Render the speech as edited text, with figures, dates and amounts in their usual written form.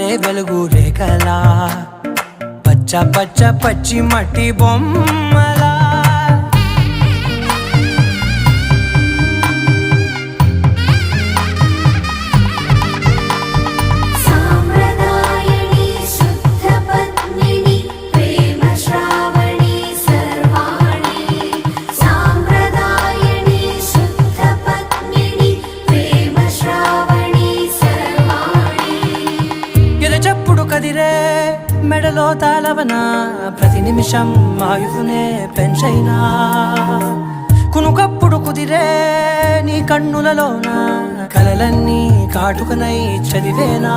పారే వెలుగు రేఖలా పచ్చ పచ్చ పచ్చి మట్టి బొమ్మలా కదిరే మెడలో తాళవన ప్రతి నిమిషం ఆయుధునే పెంచైనా కునుకప్పుడు కుదిరే నీ కన్నులలోన కలలన్నీ కాటుకనై చదివేనా